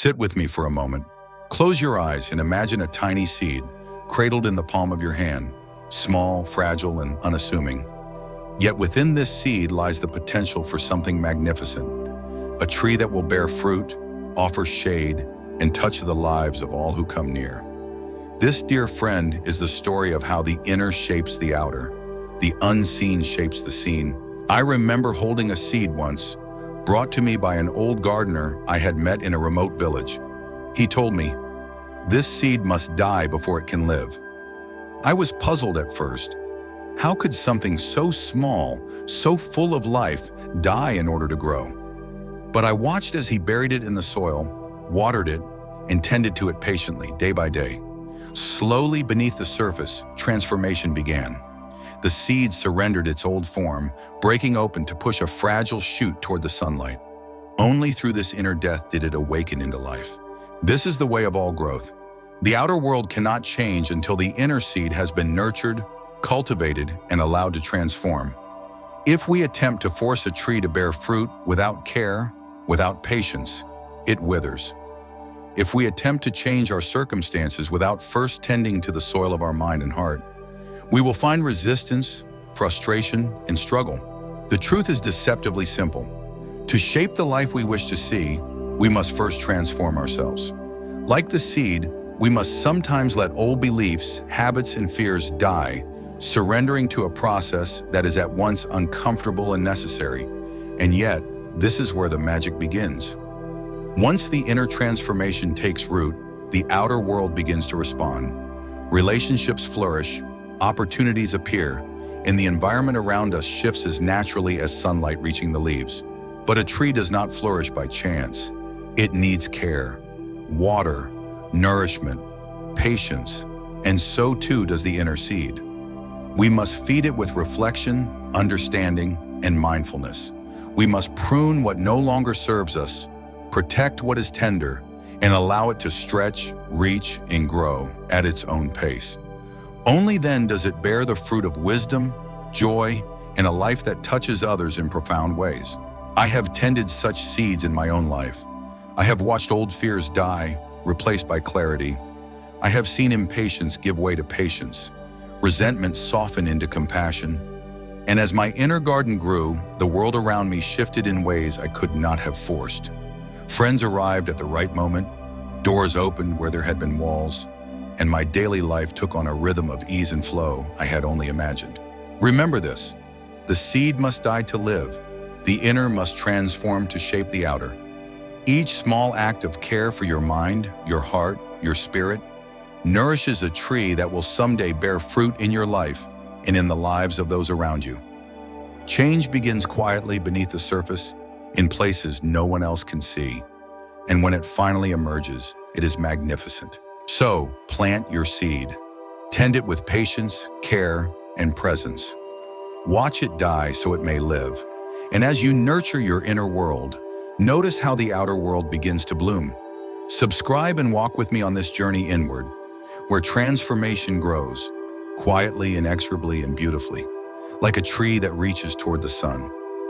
Sit with me for a moment. Close your eyes and imagine a tiny seed, cradled in the palm of your hand, small, fragile, and unassuming. Yet within this seed lies the potential for something magnificent, a tree that will bear fruit, offer shade, and touch the lives of all who come near. This, dear friend, is the story of how the inner shapes the outer, the unseen shapes the seen. I remember holding a seed once, brought to me by an old gardener I had met in a remote village. He told me, "This seed must die before it can live." I was puzzled at first. How could something so small, so full of life, die in order to grow? But I watched as he buried it in the soil, watered it, and tended to it patiently, day by day. Slowly beneath the surface, transformation began. The seed surrendered its old form, breaking open to push a fragile shoot toward the sunlight. Only through this inner death did it awaken into life. This is the way of all growth. The outer world cannot change until the inner seed has been nurtured, cultivated, and allowed to transform. If we attempt to force a tree to bear fruit without care, without patience, it withers. If we attempt to change our circumstances without first tending to the soil of our mind and heart, we will find resistance, frustration, and struggle. The truth is deceptively simple. To shape the life we wish to see, we must first transform ourselves. Like the seed, we must sometimes let old beliefs, habits, and fears die, surrendering to a process that is at once uncomfortable and necessary. And yet, this is where the magic begins. Once the inner transformation takes root, the outer world begins to respond. Relationships flourish, opportunities appear, and the environment around us shifts as naturally as sunlight reaching the leaves. But a tree does not flourish by chance. It needs care, water, nourishment, patience, and so too does the inner seed. We must feed it with reflection, understanding, and mindfulness. We must prune what no longer serves us, protect what is tender, and allow it to stretch, reach, and grow at its own pace. Only then does it bear the fruit of wisdom, joy, and a life that touches others in profound ways. I have tended such seeds in my own life. I have watched old fears die, replaced by clarity. I have seen impatience give way to patience, resentment soften into compassion. And as my inner garden grew, the world around me shifted in ways I could not have forced. Friends arrived at the right moment, doors opened where there had been walls, and my daily life took on a rhythm of ease and flow I had only imagined. Remember this: the seed must die to live, the inner must transform to shape the outer. Each small act of care for your mind, your heart, your spirit, nourishes a tree that will someday bear fruit in your life and in the lives of those around you. Change begins quietly beneath the surface, in places no one else can see. And when it finally emerges, it is magnificent. So, plant your seed. Tend it with patience, care, and presence. Watch it die so it may live. And as you nurture your inner world, notice how the outer world begins to bloom. Subscribe and walk with me on this journey inward, where transformation grows, quietly, inexorably, and beautifully, like a tree that reaches toward the sun.